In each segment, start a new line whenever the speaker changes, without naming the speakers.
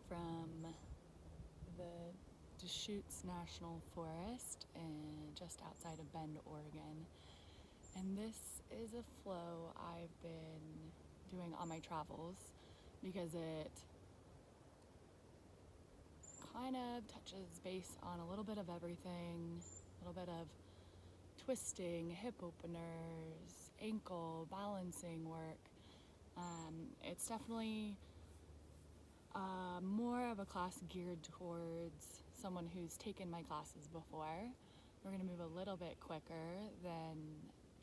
from the Deschutes National Forest just outside of Bend, Oregon. And this is a flow I've been doing on my travels because it kind of touches base on a little bit of everything, a little bit of twisting, hip openers, ankle balancing work. It's definitely more of a class geared towards someone who's taken my classes before. We're going to move a little bit quicker than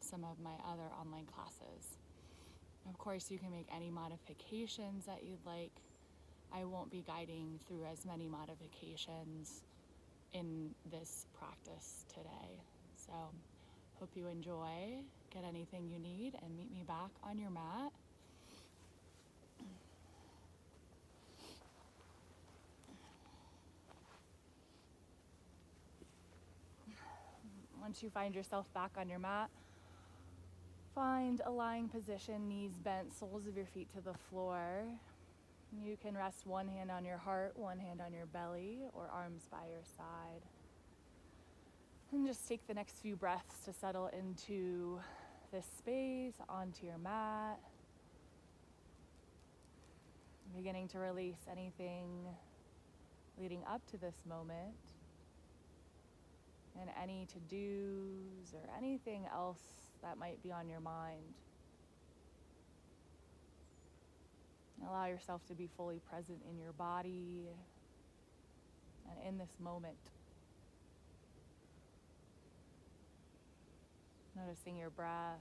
some of my other online classes. Of course, you can make any modifications that you'd like. I won't be guiding through as many modifications in this practice today. So, hope you enjoy, get anything you need, and meet me back on your mat. Once you find yourself back on your mat, find a lying position, knees bent, soles of your feet to the floor. You can rest one hand on your heart, one hand on your belly, or arms by your side. And just take the next few breaths to settle into this space, onto your mat. Beginning to release anything leading up to this moment, and any to-dos or anything else that might be on your mind. Allow yourself to be fully present in your body and in this moment. Noticing your breath,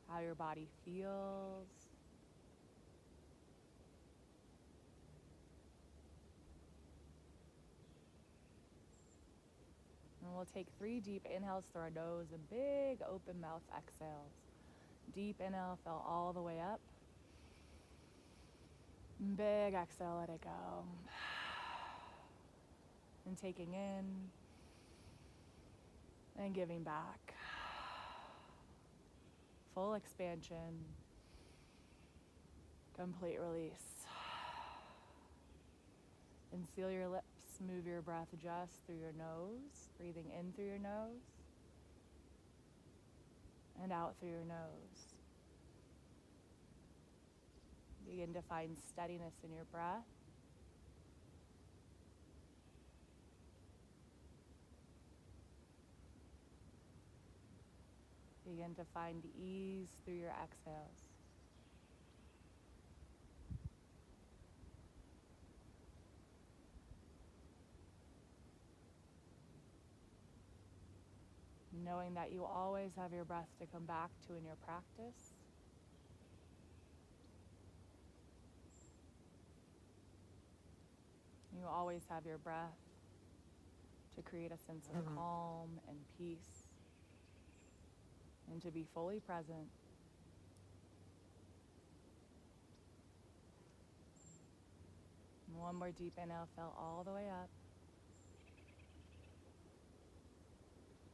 how your body feels. And we'll take 3 deep inhales through our nose and big open mouth exhales. Deep inhale, fill all the way up. Big exhale, let it go. And taking in and giving back. Full expansion. Complete release. And seal your lips. Move your breath just through your nose. Breathing in through your nose. And out through your nose. Begin to find steadiness in your breath. Begin to find ease through your exhales. Knowing that you always have your breath to come back to in your practice. You always have your breath to create a sense of calm and peace, and to be fully present. And one more deep inhale, fill all the way up.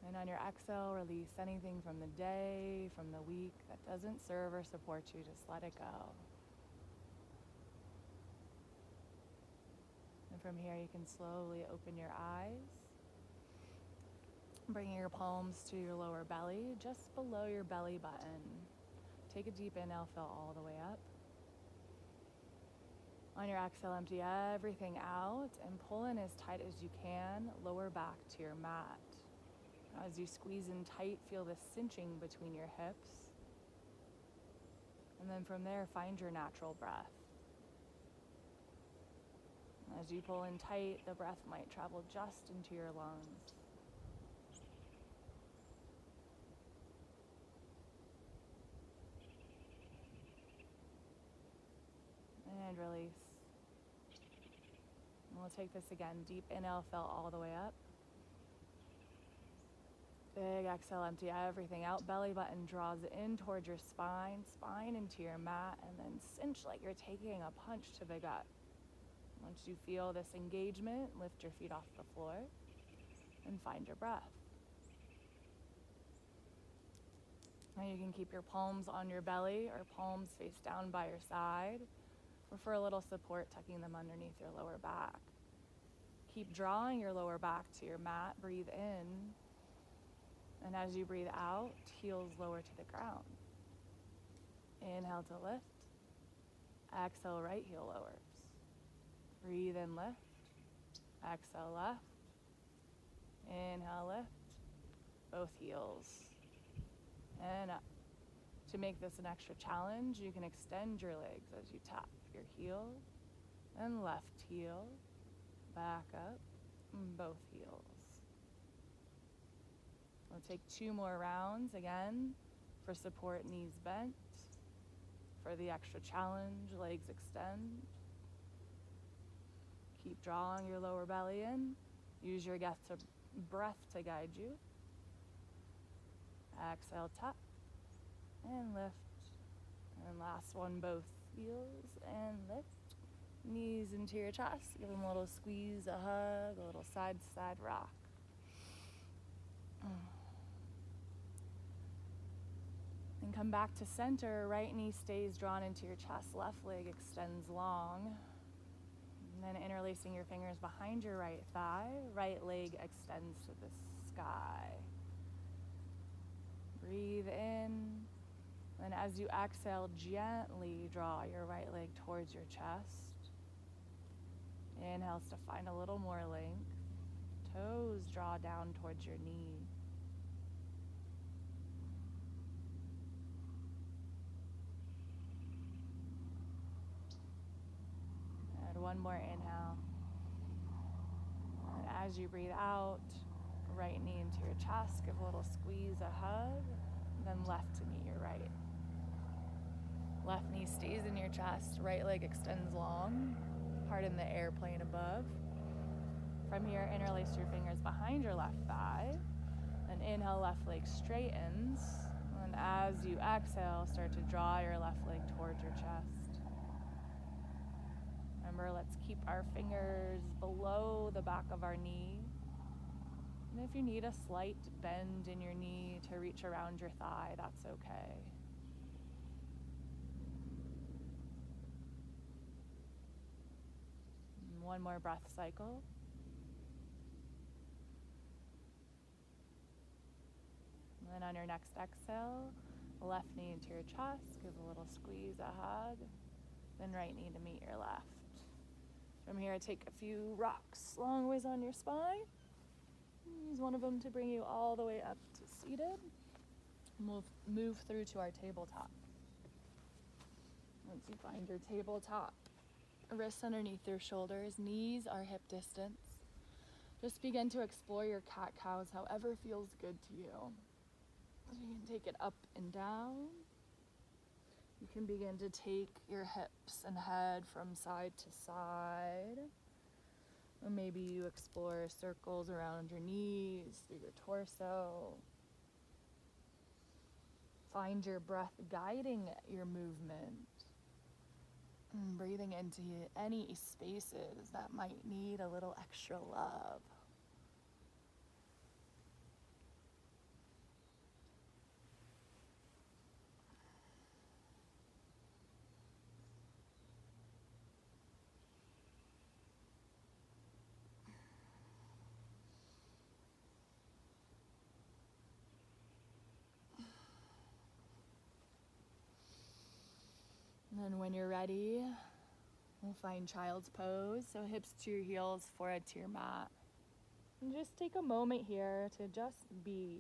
And on your exhale, release anything from the day, from the week that doesn't serve or support you. Just let it go. And from here, you can slowly open your eyes, bringing your palms to your lower belly, just below your belly button. Take a deep inhale, fill all the way up. On your exhale, empty everything out and pull in as tight as you can, lower back to your mat. As you squeeze in tight, feel the cinching between your hips. And then from there, find your natural breath. As you pull in tight, the breath might travel just into your lungs. And release. And we'll take this again. Deep inhale, fill all the way up. Big exhale, empty everything out. Belly button draws in towards your spine, spine into your mat, and then cinch like you're taking a punch to the gut. Once you feel this engagement, lift your feet off the floor and find your breath. Now you can keep your palms on your belly or palms face down by your side. or for a little support, tucking them underneath your lower back. Keep drawing your lower back to your mat. Breathe in. And as you breathe out, heels lower to the ground. Inhale to lift. Exhale, right heel lowers. Breathe in, lift. Exhale, left. Inhale, lift. Both heels. And up. To make this an extra challenge, you can extend your legs as you tap your heel and left heel. Back up, both heels. We'll take 2 more rounds again for support, knees bent. For the extra challenge, legs extend. Keep drawing your lower belly in. Use your breath to guide you. Exhale, tap and lift. And last one, both heels and lift. Knees into your chest. Give them a little squeeze, a hug, a little side-to-side rock. And come back to center. Right knee stays drawn into your chest. Left leg extends long. And then interlacing your fingers behind your right thigh. Right leg extends to the sky. Breathe in. And as you exhale, gently draw your right leg towards your chest. Inhales to find a little more length. Toes draw down towards your knee. And one more inhale. And as you breathe out, right knee into your chest, give a little squeeze, a hug, then left to meet your right. Left knee stays in your chest, right leg extends long. Heart in the airplane above. From here, interlace your fingers behind your left thigh. And inhale, left leg straightens. And as you exhale, start to draw your left leg towards your chest. Remember, let's keep our fingers below the back of our knee. And if you need a slight bend in your knee to reach around your thigh, that's okay. One more breath cycle. And then on your next exhale, left knee into your chest, give a little squeeze, a hug, then right knee to meet your left. From here, take a few rocks long ways on your spine. Use one of them to bring you all the way up to seated. And we'll move through to our tabletop. Once you find your tabletop, wrists underneath your shoulders, knees are hip distance. Just begin to explore your cat-cows however feels good to you. So you can take it up and down. You can begin to take your hips and head from side to side. Or maybe you explore circles around your knees, through your torso. Find your breath guiding your movement. And breathing into any spaces that might need a little extra love. And then when you're ready, we'll find child's pose. So hips to your heels, forehead to your mat. And just take a moment here to just be.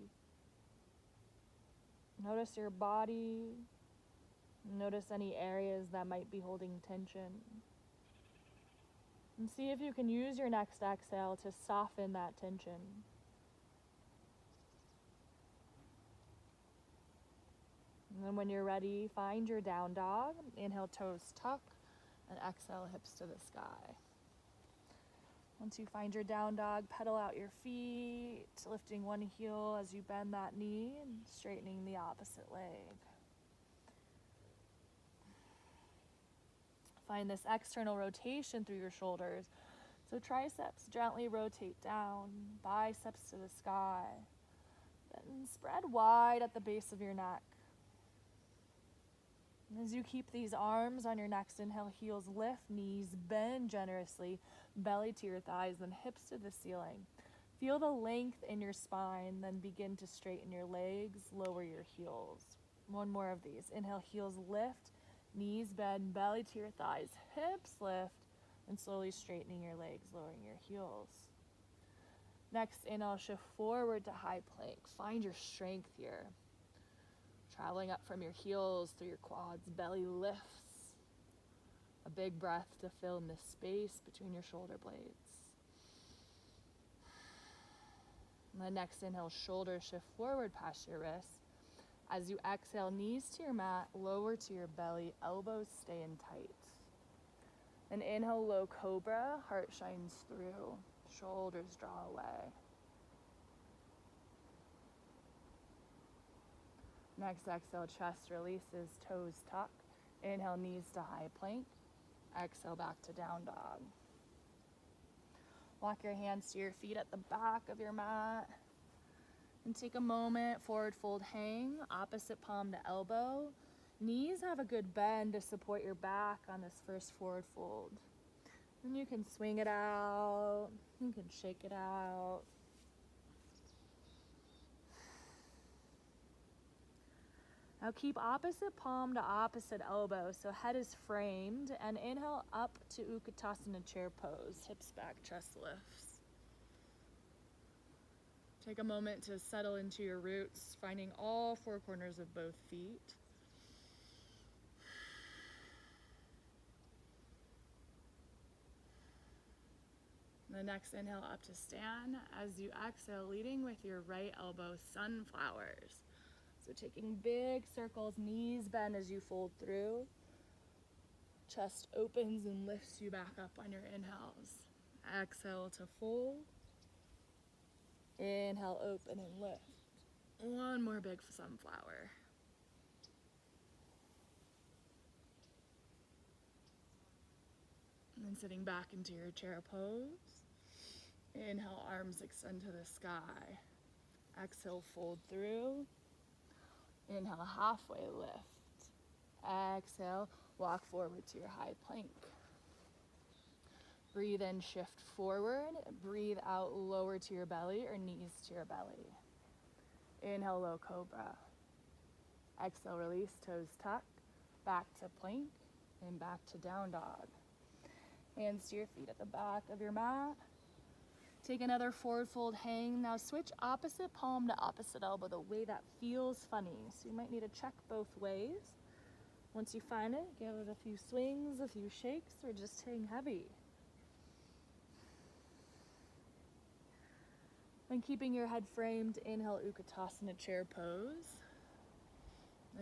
Notice your body. Notice any areas that might be holding tension. And see if you can use your next exhale to soften that tension. And then when you're ready, find your down dog. Inhale, toes tuck, and exhale, hips to the sky. Once you find your down dog, pedal out your feet, lifting one heel as you bend that knee and straightening the opposite leg. Find this external rotation through your shoulders. So triceps gently rotate down, biceps to the sky. Then spread wide at the base of your neck.
As you keep these arms on your next inhale, heels lift, knees bend generously, belly to your thighs, then hips to the ceiling. Feel the length in your spine, then begin to straighten your legs, lower your heels. One more of these. Inhale, heels lift, knees bend, belly to your thighs, hips lift, and slowly straightening your legs, lowering your heels. Next, inhale, shift forward to high plank. Find your strength here. Traveling up from your heels through your quads, belly lifts. A big breath to fill in the space between your shoulder blades. And the next inhale, shoulders shift forward past your wrists. As you exhale, knees to your mat, lower to your belly, elbows stay in tight. And inhale, low cobra, heart shines through, shoulders draw away. Next exhale, chest releases, toes tuck. Inhale, knees to high plank. Exhale, back to down dog. Walk your hands to your feet at the back of your mat. And take a moment, forward fold hang, opposite palm to elbow. Knees have a good bend to support your back on this first forward fold. And you can swing it out, you can shake it out. Now keep opposite palm to opposite elbow, so head is framed, and inhale up to Utkatasana chair pose, hips back, chest lifts. Take a moment to settle into your roots, finding all four corners of both feet. The next inhale up to stand. As you exhale, leading with your right elbow, sunflowers. So taking big circles, knees bend as you fold through. Chest opens and lifts you back up on your inhales. Exhale to fold. Inhale, open and lift. One more big sunflower. And then sitting back into your chair pose. Inhale, arms extend to the sky. Exhale, fold through. Inhale, halfway lift. Exhale, walk forward to your high plank. Breathe in, shift forward. Breathe out, lower to your belly or knees to your belly. Inhale, low cobra. Exhale, release, toes tuck. Back to plank and back to down dog. Hands to your feet at the back of your mat. Take another forward fold hang. Now switch opposite palm to opposite elbow, the way that feels funny. So you might need to check both ways. Once you find it, give it a few swings, a few shakes, or just hang heavy. And keeping your head framed, inhale, Utkatasana chair pose.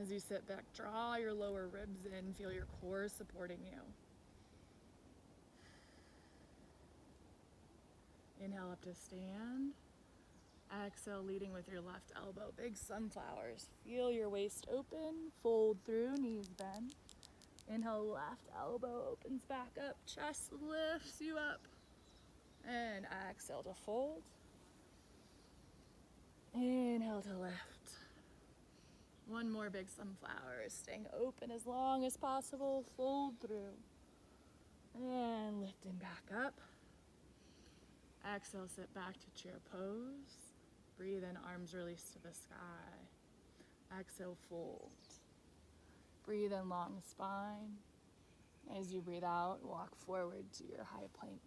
As you sit back, draw your lower ribs in, feel your core supporting you. Inhale up to stand. Exhale, leading with your left elbow, big sunflowers. Feel your waist open, fold through, knees bend. Inhale, left elbow opens back up, chest lifts you up. And exhale to fold. Inhale to lift. One more big sunflower, staying open as long as possible, fold through. And lifting back up. Exhale, sit back to chair pose. Breathe in, arms release to the sky. Exhale, fold. Breathe in, long spine. As you breathe out, walk forward to your high plank.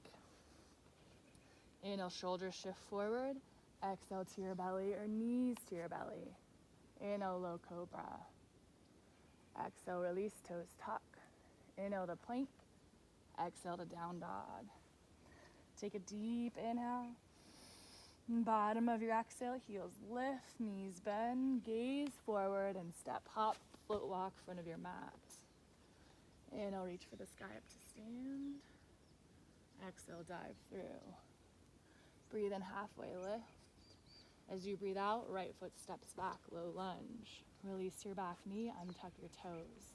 Inhale, shoulders shift forward. Exhale to your belly or knees to your belly. Inhale, low cobra. Exhale, release, toes tuck. Inhale to plank. Exhale to down dog. Take a deep inhale. Bottom of your exhale, heels lift, knees bend, gaze forward, and step, hop, float, walk, front of your mat. Inhale, reach for the sky up to stand. Exhale, dive through. Breathe in, halfway lift. As you breathe out, right foot steps back, low lunge. Release your back knee, untuck your toes.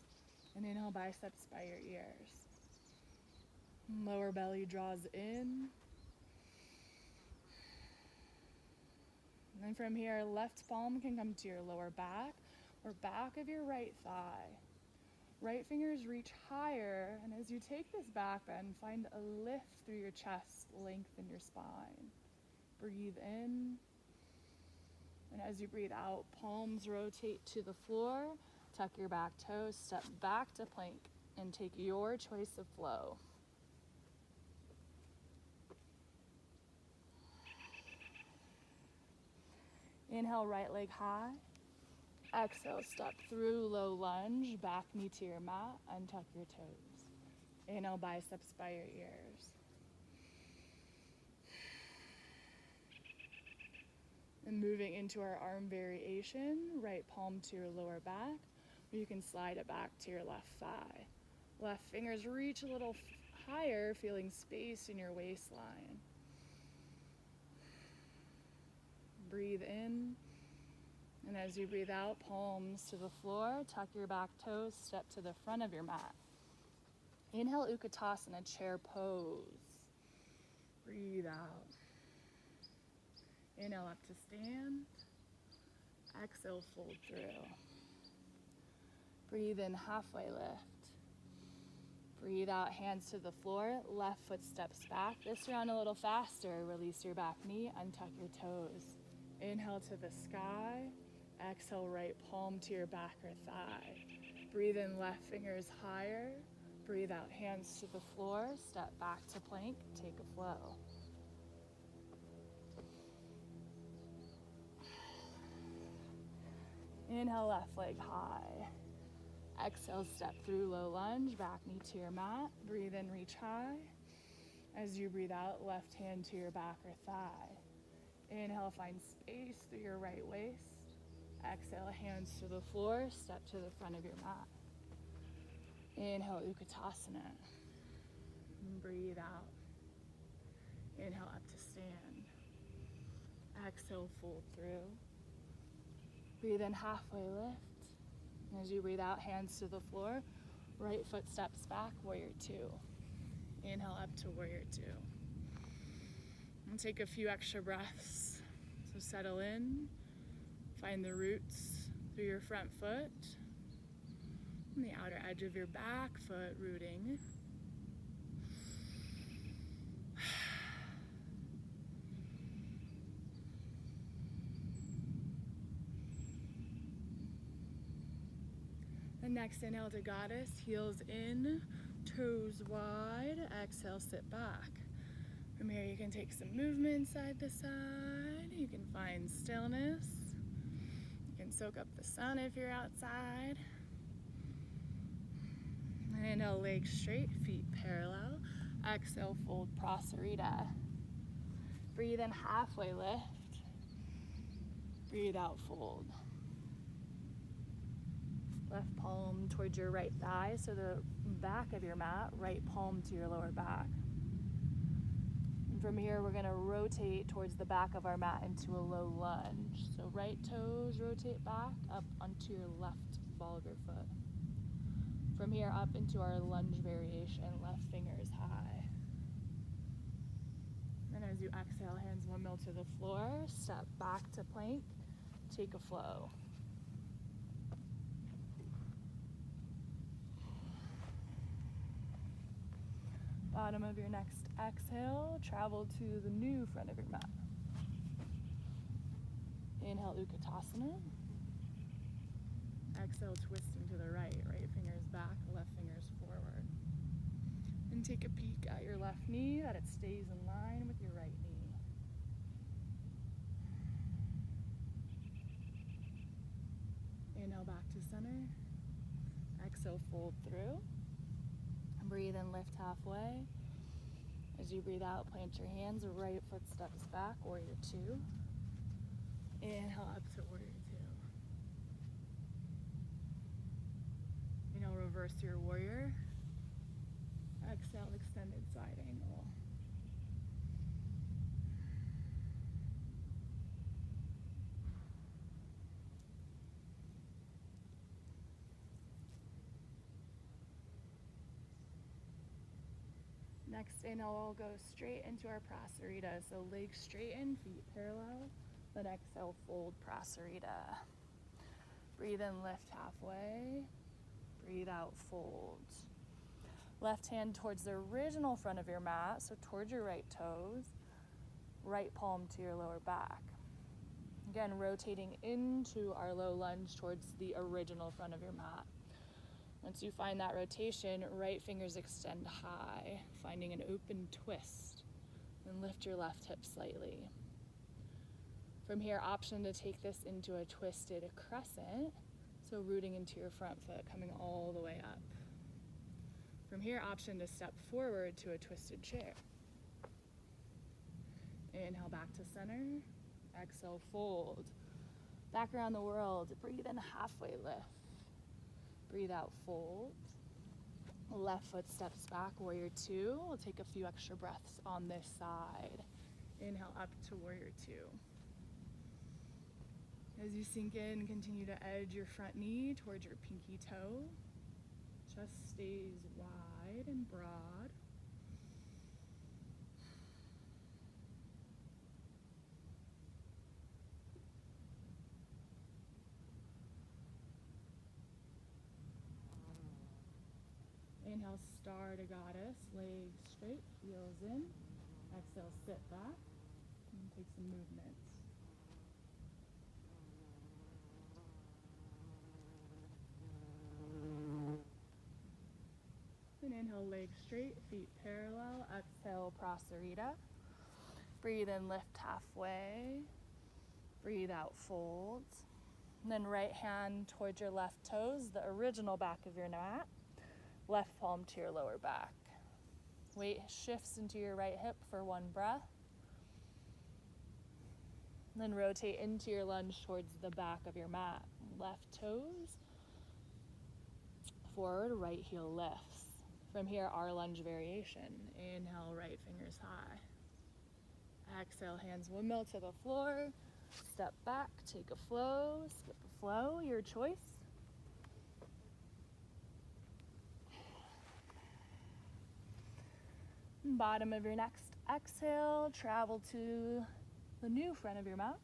And inhale, biceps by your ears. Lower belly draws in. And then from here, left palm can come to your lower back or back of your right thigh. Right fingers reach higher, and as you take this back bend, find a lift through your chest, lengthen your spine. Breathe in, and as you breathe out, palms rotate to the floor, tuck your back toes, step back to plank, and take your choice of flow. Inhale, right leg high. Exhale, step through low lunge, back knee to your mat, untuck your toes. Inhale, biceps by your ears. And moving into our arm variation, right palm to your lower back, or you can slide it back to your left thigh. Left fingers reach a little higher, feeling space in your waistline. Breathe in, and as you breathe out, palms to the floor, tuck your back toes, step to the front of your mat. Inhale, Utkatasana, chair pose. Breathe out. Inhale, up to stand. Exhale, fold through. Breathe in, halfway lift. Breathe out, hands to the floor, left foot steps back. This round a little faster. Release your back knee, untuck your toes. Inhale to the sky. Exhale, right palm to your back or thigh. Breathe in, left fingers higher. Breathe out, hands to the floor. Step back to plank. Take a flow. Inhale, left leg high. Exhale, step through low lunge, back knee to your mat. Breathe in, reach high. As you breathe out, left hand to your back or thigh. Inhale, find space through your right waist. Exhale, hands to the floor, step to the front of your mat. Inhale, Utkatasana. And breathe out. Inhale, up to stand. Exhale, fold through. Breathe in, halfway lift. And as you breathe out, hands to the floor, right foot steps back, warrior two. Inhale up to warrior two. And take a few extra breaths. So settle in, find the roots through your front foot, and the outer edge of your back foot rooting. The next inhale to goddess, heels in, toes wide. Exhale, sit back. From here you can take some movement side to side. You can find stillness. You can soak up the sun if you're outside. Inhale, legs straight, feet parallel. Exhale, fold Prasarita. Breathe in, halfway lift. Breathe out, fold. Left palm towards your right thigh, so the back of your mat, right palm to your lower back. And from here, we're gonna rotate towards the back of our mat into a low lunge. So right toes rotate back up onto your left ball of your foot. From here up into our lunge variation, left fingers high. And as you exhale, hands windmill to the floor, step back to plank, take a flow. Bottom of your next exhale, travel to the new front of your mat. Inhale, Utkatasana. Exhale, twisting to the right. Right fingers back, left fingers forward. And take a peek at your left knee, that it stays in line with your right knee. Inhale, back to center. Exhale, fold through. Breathe in, lift halfway. As you breathe out, plant your hands, right foot steps back, warrior two. Inhale, up to warrior two. Inhale, reverse your warrior. Exhale, extended side angle. Next inhale, we'll go straight into our Prasarita. So legs straighten, feet parallel. Then exhale, fold Prasarita. Breathe in, lift halfway. Breathe out, fold. Left hand towards the original front of your mat, so towards your right toes. Right palm to your lower back. Again, rotating into our low lunge towards the original front of your mat. Once you find that rotation, right fingers extend high, finding an open twist. Then lift your left hip slightly. From here, option to take this into a twisted crescent, so rooting into your front foot, coming all the way up. From here, option to step forward to a twisted chair. Inhale back to center. Exhale, fold. Back around the world. Breathe in, halfway lift. Breathe out, fold. Left foot steps back, warrior two. We'll take a few extra breaths on this side. Inhale up to warrior two. As you sink in, continue to edge your front knee towards your pinky toe. Chest stays wide and broad. Inhale, star to goddess, legs straight, heels in. Exhale, sit back and take some movements. And inhale, legs straight, feet parallel. Exhale, prasarita. Breathe in, lift halfway. Breathe out, fold. And then right hand towards your left toes, the original back of your mat. Left palm to your lower back. Weight shifts into your right hip for one breath. Then rotate into your lunge towards the back of your mat. Left toes forward, right heel lifts. From here, our lunge variation. Inhale, right fingers high. Exhale, hands windmill to the floor. Step back, take a flow, skip a flow, your choice. Bottom of your next exhale, travel to the new front of your mat.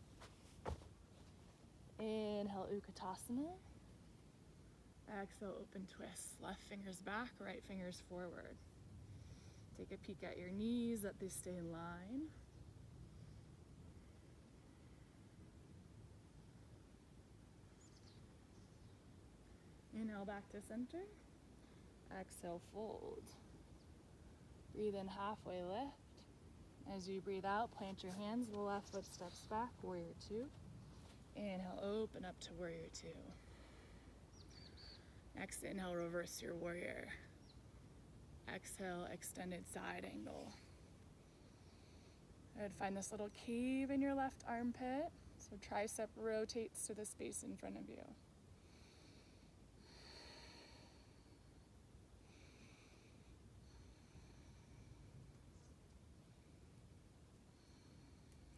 Inhale, Utkatasana. Exhale, open twist. Left fingers back, right fingers forward. Take a peek at your knees, that they stay in line. Inhale, back to center. Exhale, fold. Breathe in, halfway lift. As you breathe out, plant your hands. The left foot steps back, warrior two. Inhale, open up to warrior two. Next inhale, reverse your warrior. Exhale, extended side angle. I would find this little cave in your left armpit. So tricep rotates to the space in front of you.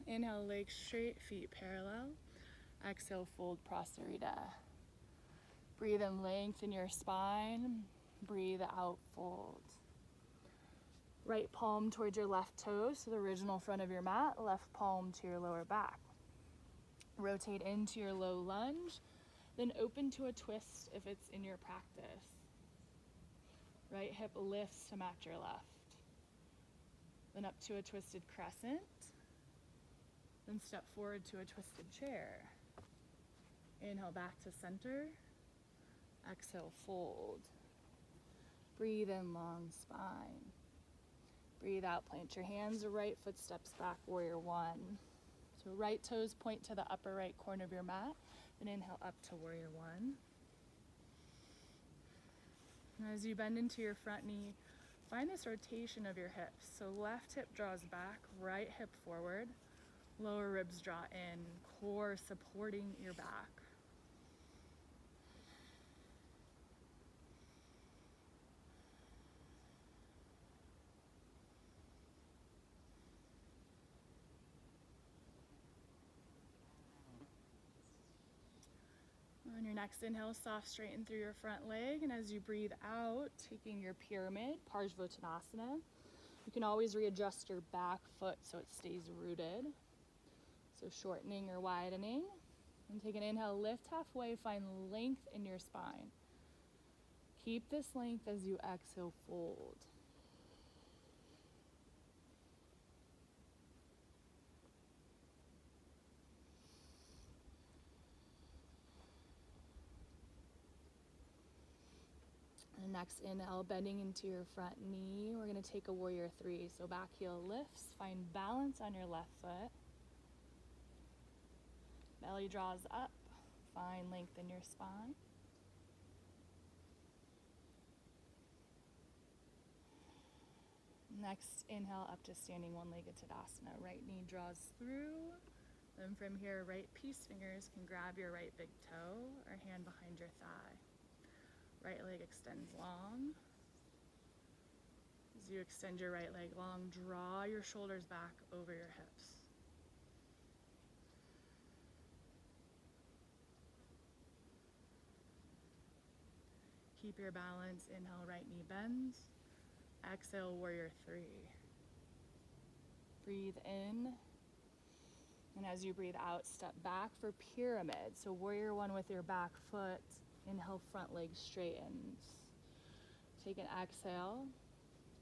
Inhale, legs straight, feet parallel. Exhale, fold, prasarita. Breathe in, lengthen your spine. Breathe out, fold. Right palm towards your left toe, so the original front of your mat. Left palm to your lower back. Rotate into your low lunge, then open to a twist if it's in your practice. Right hip lifts to match your left. Then up to a twisted crescent. Then step forward to a twisted chair. Inhale, back to center. Exhale, fold. Breathe in, long spine. Breathe out, plant your hands. Right foot steps back, warrior one. So right toes point to the upper right corner of your mat. Then inhale up to warrior one. And as you bend into your front knee, find this rotation of your hips. So left hip draws back, right hip forward. Lower ribs draw in, core supporting your back. On your next inhale, soft straighten through your front leg, and as you breathe out, taking your pyramid, Parsvottanasana, you can always readjust your back foot so it stays rooted. So shortening or widening. And take an inhale, lift halfway, find length in your spine. Keep this length as you exhale, fold. And next inhale, bending into your front knee. We're going to take a warrior three. So back heel lifts, find balance on your left foot. Belly draws up, find length in your spine. Next, inhale up to standing one-legged Tadasana. Right knee draws through. Then from here, right peace fingers can grab your right big toe or hand behind your thigh. Right leg extends long. As you extend your right leg long, draw your shoulders back over your hips. Keep your balance. Inhale, right knee bends. Exhale, warrior three. Breathe in. And as you breathe out, step back for pyramid. So warrior one with your back foot. Inhale, front leg straightens. Take an exhale.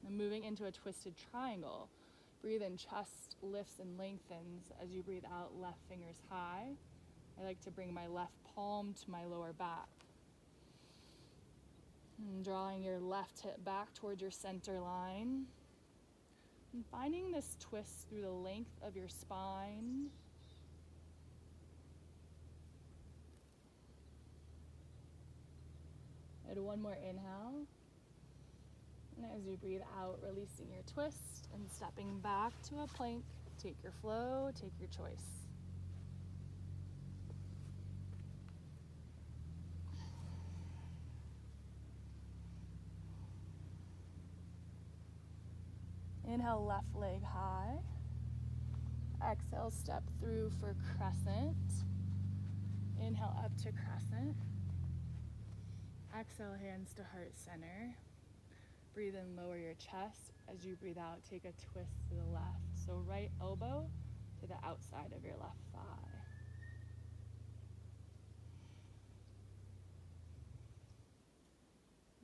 And moving into a twisted triangle. Breathe in, chest lifts and lengthens. As you breathe out, left fingers high. I like to bring my left palm to my lower back. And drawing your left hip back towards your center line. And finding this twist through the length of your spine. And one more inhale. And as you breathe out, releasing your twist and stepping back to a plank. Take your flow, take your choice. Inhale, left leg high. Exhale, step through for crescent. Inhale, up to crescent. Exhale, hands to heart center. Breathe in, lower your chest. As you breathe out, take a twist to the left. So right elbow to the outside of your left thigh.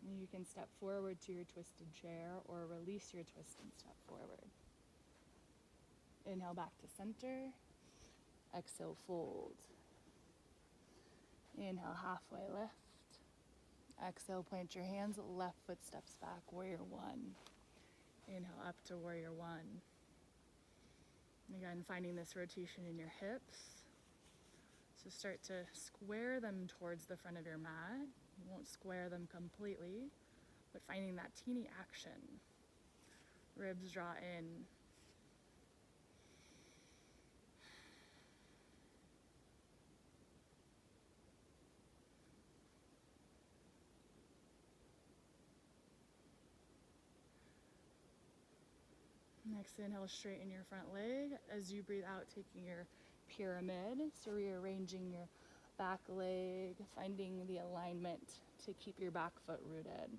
And you can step forward to your twisted chair or release your twist and step forward. Inhale back to center. Exhale, fold. Inhale, halfway lift. Exhale, point your hands, left foot steps back, warrior one. Inhale, up to warrior one. And again, finding this rotation in your hips. So start to square them towards the front of your mat. You won't square them completely, but finding that teeny action. Ribs draw in. Next inhale, straighten your front leg. As you breathe out, taking your pyramid. So rearranging your back leg, finding the alignment to keep your back foot rooted.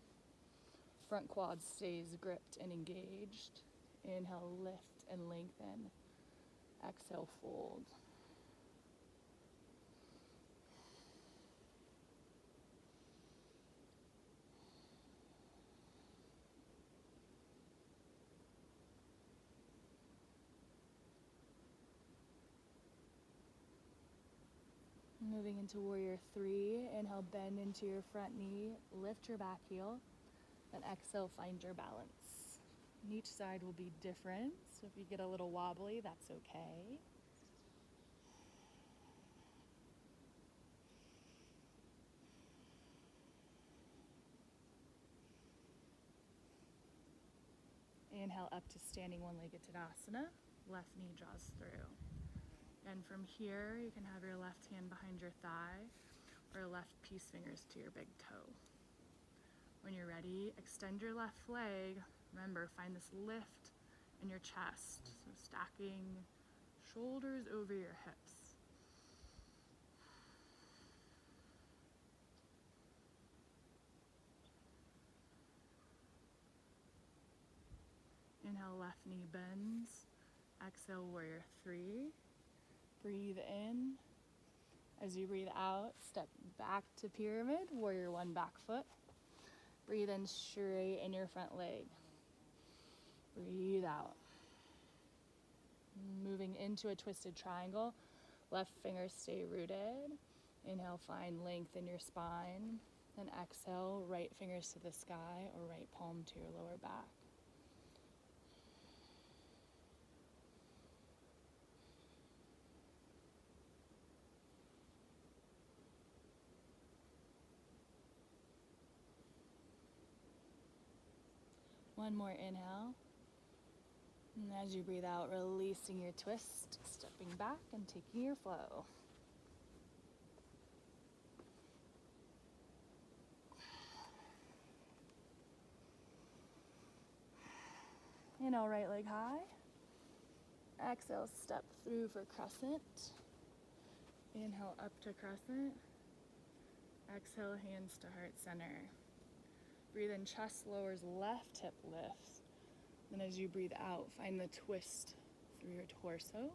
Front quad stays gripped and engaged. Inhale, lift and lengthen. Exhale, fold. Moving into warrior three, inhale, bend into your front knee, lift your back heel, then exhale, find your balance. And each side will be different, so if you get a little wobbly, that's okay. Inhale up to standing one-legged Tadasana, left knee draws through. And from here, you can have your left hand behind your thigh or left peace fingers to your big toe. When you're ready, extend your left leg. Remember, find this lift in your chest. So stacking shoulders over your hips. Inhale, left knee bends. Exhale, warrior three. Breathe in. As you breathe out, step back to pyramid, warrior one back foot. Breathe in, straighten your front leg. Breathe out. Moving into a twisted triangle. Left fingers stay rooted. Inhale, find length in your spine. Then exhale, right fingers to the sky or right palm to your lower back. One more inhale. And as you breathe out, releasing your twist, stepping back and taking your flow. Inhale, right leg high. Exhale, step through for crescent. Inhale, up to crescent. Exhale, hands to heart center. Breathe in, chest lowers, left hip lifts. Then as you breathe out, find the twist through your torso.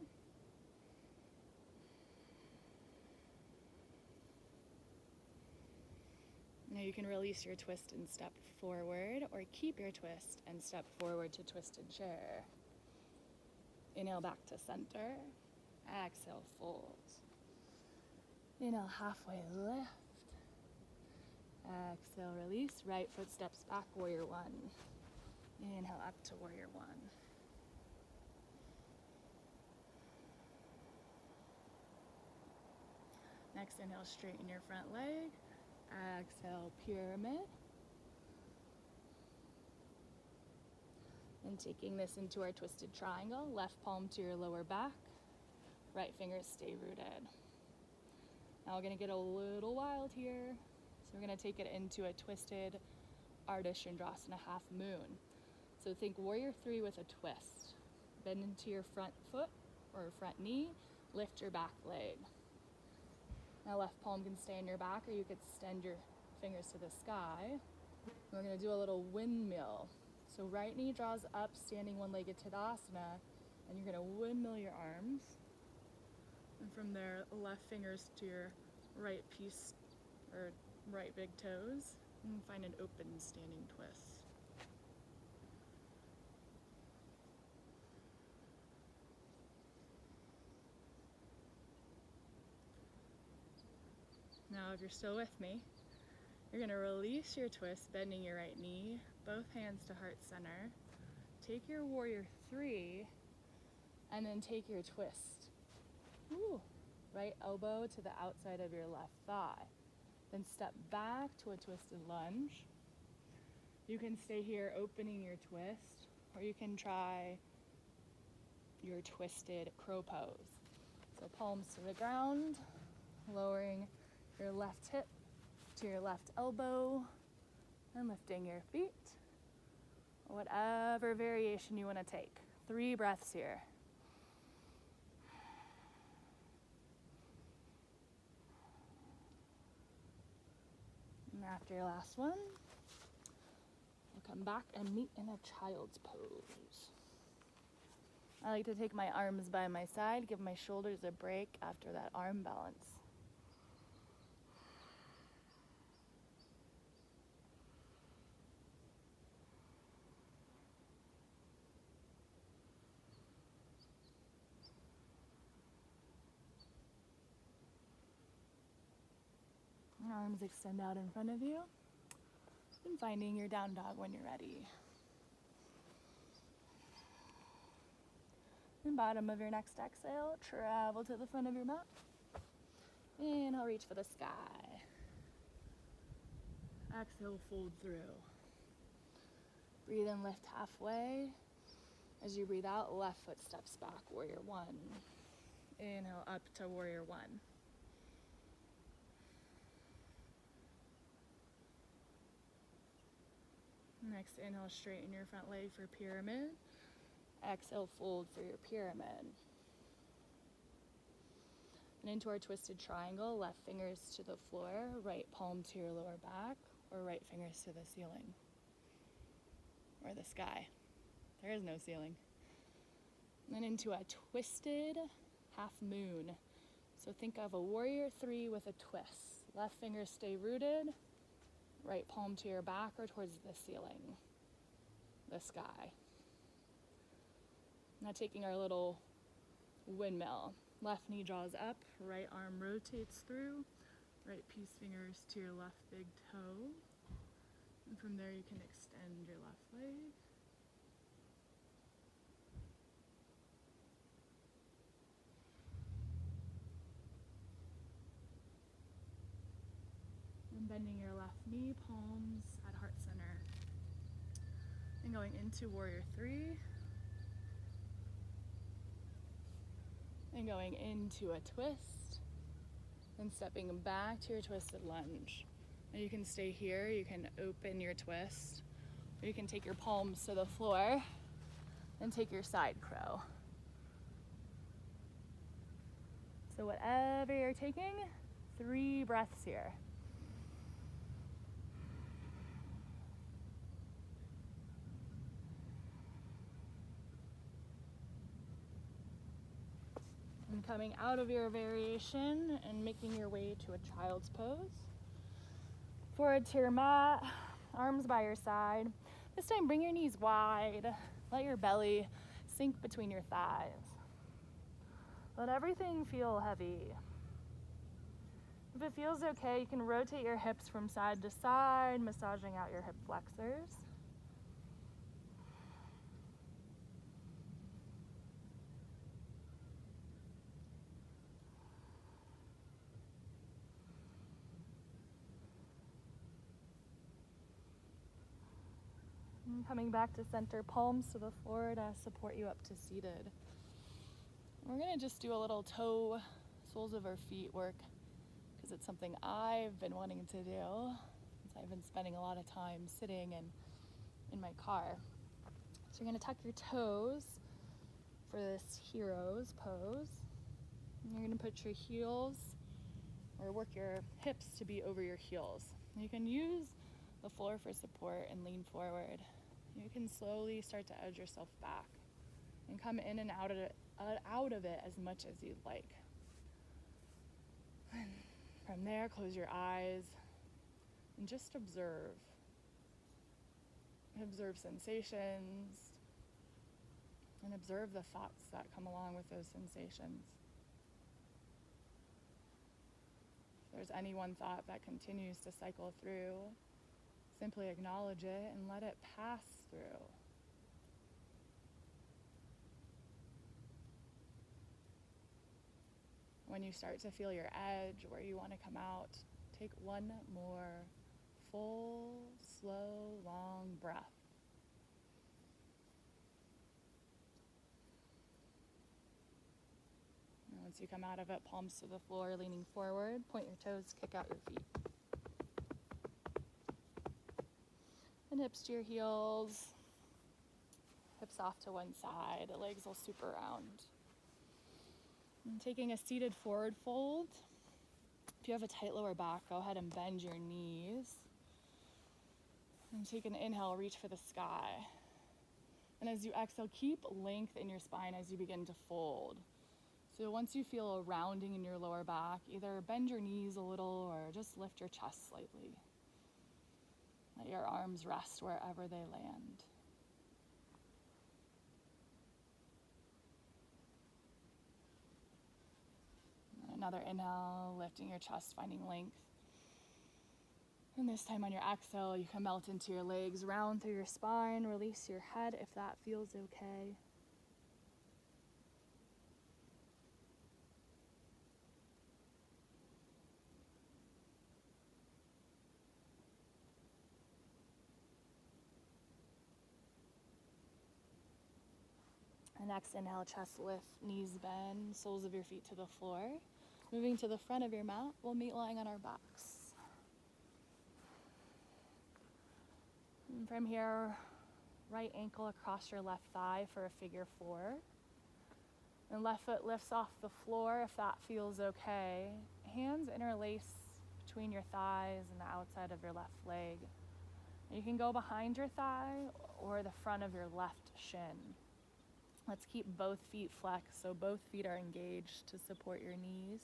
Now you can release your twist and step forward, or keep your twist and step forward to twisted chair. Inhale back to center. Exhale, fold. Inhale, halfway lift. Exhale, release. Right foot steps back, warrior one. Inhale up to warrior one. Next inhale, straighten your front leg. Exhale, pyramid. And taking this into our twisted triangle, left palm to your lower back, right fingers stay rooted. Now we're gonna get a little wild here. So we're gonna take it into a twisted Ardha Chandrasana half moon. So think warrior three with a twist. Bend into your front foot or front knee, lift your back leg. Now left palm can stay in your back, or you could extend your fingers to the sky. We're gonna do a little windmill. So right knee draws up, standing one-legged Tadasana, and you're gonna windmill your arms. And from there, left fingers to your right piece, or right big toes, and find an open standing twist. Now, if you're still with me, you're gonna release your twist, bending your right knee, both hands to heart center. Take your warrior three, and then take your twist. Ooh. Right elbow to the outside of your left thigh. Then step back to a twisted lunge. You can stay here opening your twist, or you can try your twisted crow pose. So palms to the ground, lowering your left hip to your left elbow, and lifting your feet. Whatever variation you want to take. 3 breaths here. And after your last one, we'll come back and meet in a child's pose. I like to take my arms by my side, give my shoulders a break after that arm balance. Arms extend out in front of you, and finding your down dog when you're ready. And bottom of your next exhale, travel to the front of your mat. Inhale, reach for the sky. Exhale, fold through. Breathe in, lift halfway. As you breathe out, left foot steps back, warrior one. Inhale, up to warrior one. Next, inhale, straighten your front leg for pyramid. Exhale, fold for your pyramid. And into our twisted triangle, left fingers to the floor, right palm to your lower back, or right fingers to the ceiling, or the sky. There is no ceiling. And then into a twisted half moon. So think of a warrior three with a twist. Left fingers stay rooted,
Right palm to your back or towards the ceiling, the sky. Now taking our little windmill. Left knee draws up, right arm rotates through, right peace fingers to your left big toe. And from there you can extend your left leg. And bending your left knee, palms at heart center. And going into warrior 3. And going into a twist. And stepping back to your twisted lunge. And you can stay here, you can open your twist. Or you can take your palms to the floor and take your side crow. So whatever you're taking, 3 breaths here. And coming out of your variation and making your way to a child's pose. Forward to your mat, arms by your side. This time bring your knees wide. Let your belly sink between your thighs. Let everything feel heavy. If it feels okay, you can rotate your hips from side to side, massaging out your hip flexors. And coming back to center, palms to the floor to support you up to seated. We're gonna just do a little toe, soles of our feet work, because it's something I've been wanting to do since I've been spending a lot of time sitting and in my car. So you're gonna tuck your toes for this hero's pose. And you're gonna put your heels, or work your hips to be over your heels. You can use the floor for support and lean forward. You can slowly start to edge yourself back and come in and out of it as much as you'd like. And from there, close your eyes and just observe. Observe sensations and observe the thoughts that come along with those sensations. If there's any one thought that continues to cycle through, simply acknowledge it and let it pass through. When you start to feel your edge, where you want to come out, take one more full, slow, long breath. And once you come out of it, palms to the floor, leaning forward, point your toes, kick out your feet. And hips to your heels, hips off to one side, the legs will super round. And taking a seated forward fold. If you have a tight lower back, go ahead and bend your knees. And take an inhale, reach for the sky. And as you exhale, keep length in your spine as you begin to fold. So once you feel a rounding in your lower back, either bend your knees a little or just lift your chest slightly. Let your arms rest wherever they land. Another inhale, lifting your chest, finding length. And this time on your exhale, you can melt into your legs, round through your spine, release your head if that feels okay. And next inhale, chest lift, knees bend, soles of your feet to the floor. Moving to the front of your mat, we'll meet lying on our backs. And from here, right ankle across your left thigh for a figure 4. And left foot lifts off the floor if that feels okay. Hands interlace between your thighs and the outside of your left leg. And you can go behind your thigh or the front of your left shin. Let's keep both feet flexed so both feet are engaged to support your knees.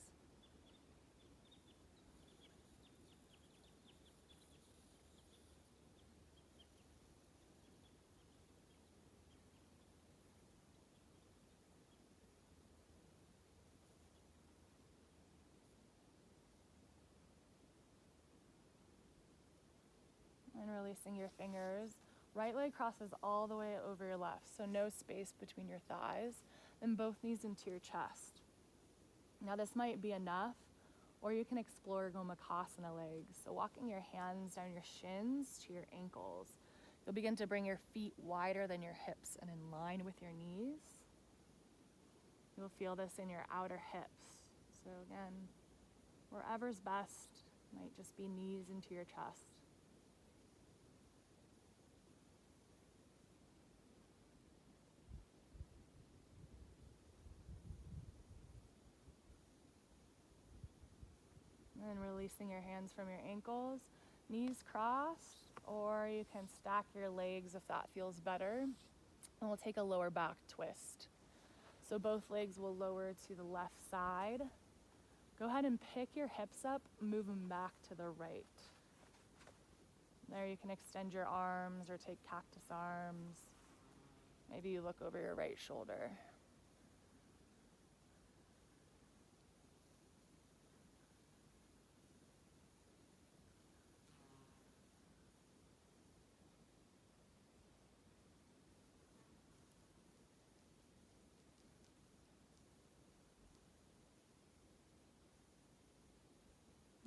releasing your fingers. Right leg crosses all the way over your left, so no space between your thighs. Then both knees into your chest. Now this might be enough, or you can explore Gomukhasana legs. So walking your hands down your shins to your ankles. You'll begin to bring your feet wider than your hips and in line with your knees. You'll feel this in your outer hips. So again, wherever's best, might just be knees into your chest. And then releasing your hands from your ankles, knees crossed, or you can stack your legs if that feels better. And we'll take a lower back twist. So both legs will lower to the left side. Go ahead and pick your hips up, move them back to the right. There you can extend your arms or take cactus arms. Maybe you look over your right shoulder.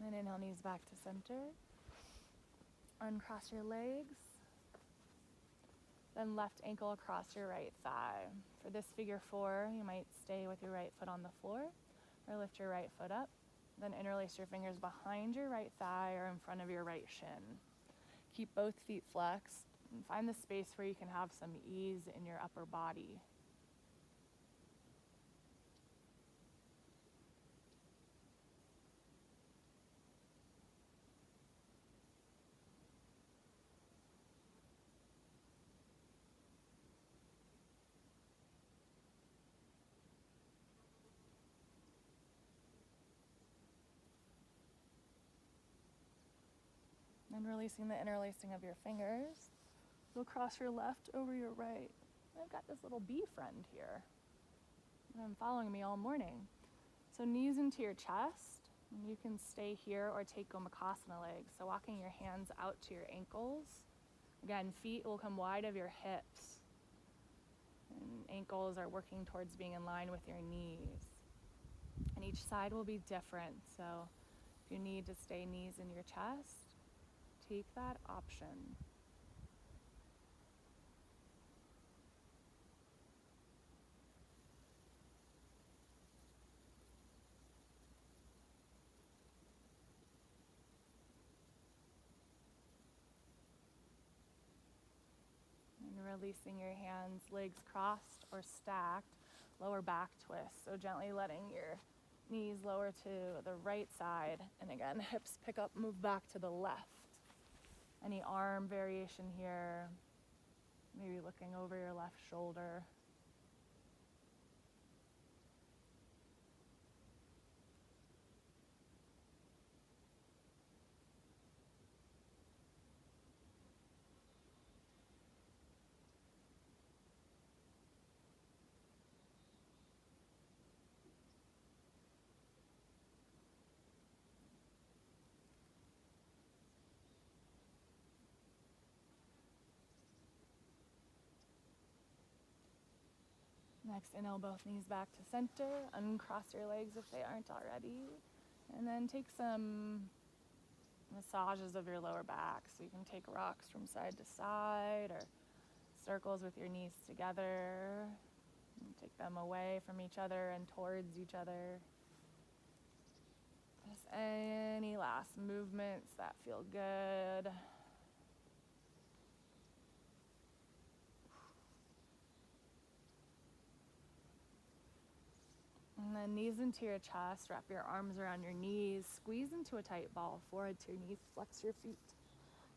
And inhale, knees back to center. Uncross your legs. Then left ankle across your right thigh. For this figure 4, you might stay with your right foot on the floor or lift your right foot up. Then interlace your fingers behind your right thigh or in front of your right shin. Keep both feet flexed and find the space where you can have some ease in your upper body. And releasing the interlacing of your fingers. You'll cross your left over your right. I've got this little bee friend here. And following me all morning. So knees into your chest. And you can stay here or take Gomukhasana legs. So walking your hands out to your ankles. Again, feet will come wide of your hips. And ankles are working towards being in line with your knees. And each side will be different. So if you need to stay knees in your chest, take that option. And releasing your hands, legs crossed or stacked, lower back twist. So gently letting your knees lower to the right side. And again, hips pick up, move back to the left. Any arm variation here, maybe looking over your left shoulder. Next, inhale both knees back to center. Uncross your legs if they aren't already. And then take some massages of your lower back. So you can take rocks from side to side or circles with your knees together. And take them away from each other and towards each other. Just any last movements that feel good. And then knees into your chest, wrap your arms around your knees, squeeze into a tight ball, forehead to your knees, flex your feet.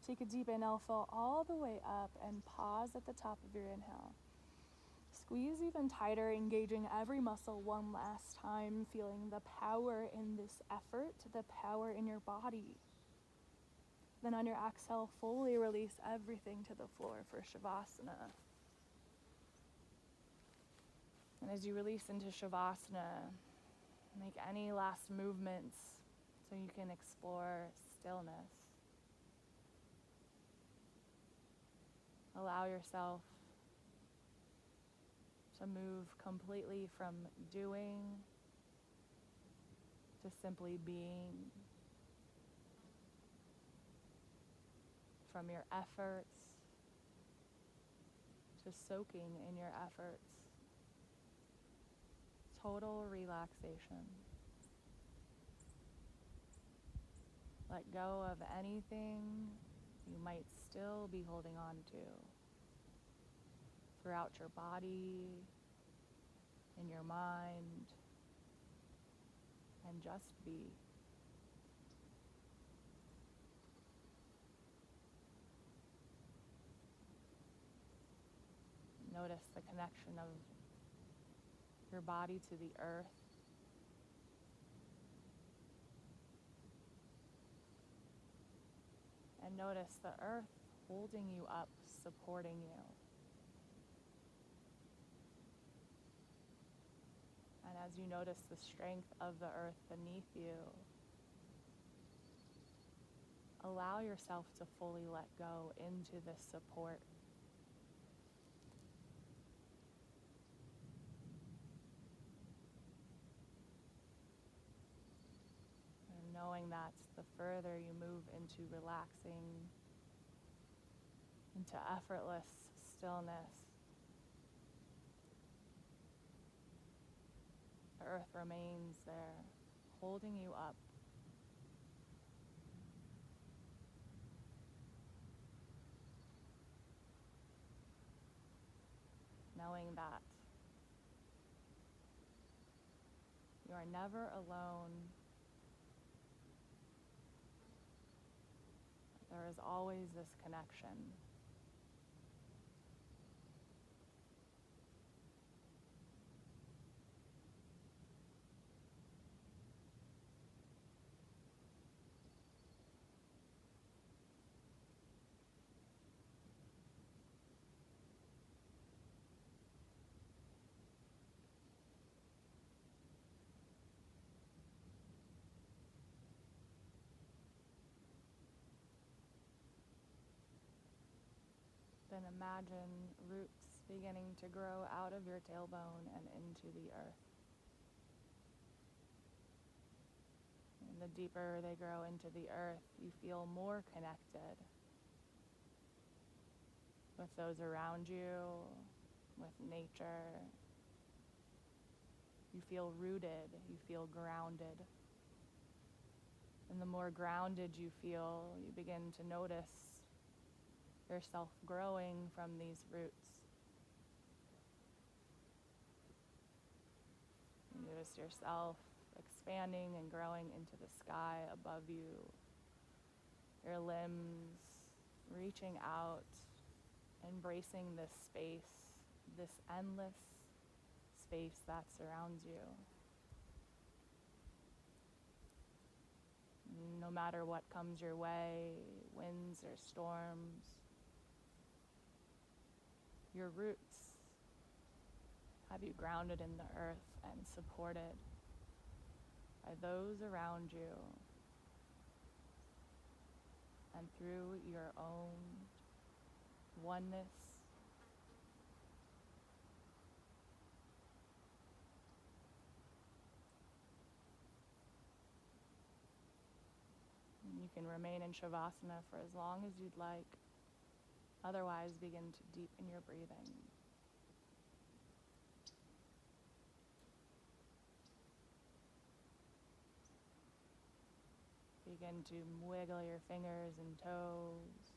Take a deep inhale, fill all the way up, and pause at the top of your inhale. Squeeze even tighter, engaging every muscle one last time, feeling the power in this effort, the power in your body. Then on your exhale, fully release everything to the floor for Shavasana. And as you release into Shavasana, make any last movements so you can explore stillness. Allow yourself to move completely from doing to simply being, from your efforts to soaking in your efforts. Total relaxation. Let go of anything you might still be holding on to throughout your body, in your mind, and just be. Notice the connection of your body to the earth. And notice the earth holding you up, supporting you. And as you notice the strength of the earth beneath you, allow yourself to fully let go into this support. And knowing that the further you move into relaxing, into effortless stillness, the earth remains there, holding you up. Knowing that you are never alone. There is always this connection. Then imagine roots beginning to grow out of your tailbone and into the earth. And the deeper they grow into the earth, you feel more connected with those around you, with nature. You feel rooted, you feel grounded. And the more grounded you feel, you begin to notice yourself growing from these roots. You notice yourself expanding and growing into the sky above you. Your limbs reaching out, embracing this space, this endless space that surrounds you. No matter what comes your way, winds or storms, your roots have you grounded in the earth and supported by those around you and through your own oneness. And you can remain in Shavasana for as long as you'd like. Otherwise, begin to deepen your breathing. Begin to wiggle your fingers and toes.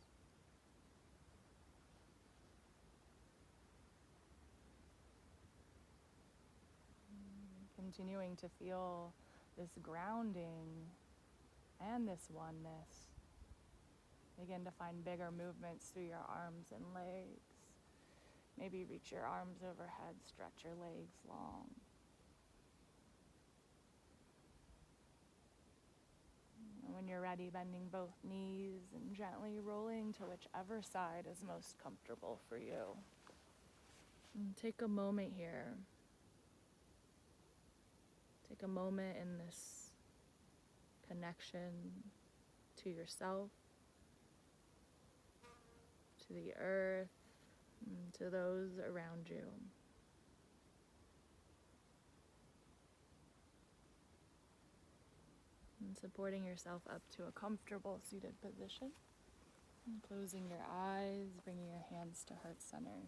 Continuing to feel this grounding and this oneness. Begin to find bigger movements through your arms and legs. Maybe reach your arms overhead, stretch your legs long. And when you're ready, bending both knees and gently rolling to whichever side is most comfortable for you. And take a moment here. Take a moment in this connection to yourself, to the earth, and to those around you. And supporting yourself up to a comfortable seated position. And closing your eyes, bringing your hands to heart center.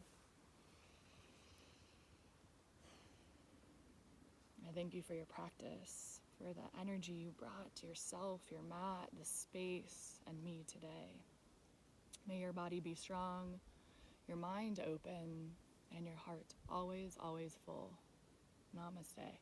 I thank you for your practice, for the energy you brought to yourself, your mat, the space, and me today. May your body be strong, your mind open, and your heart always, always full. Namaste.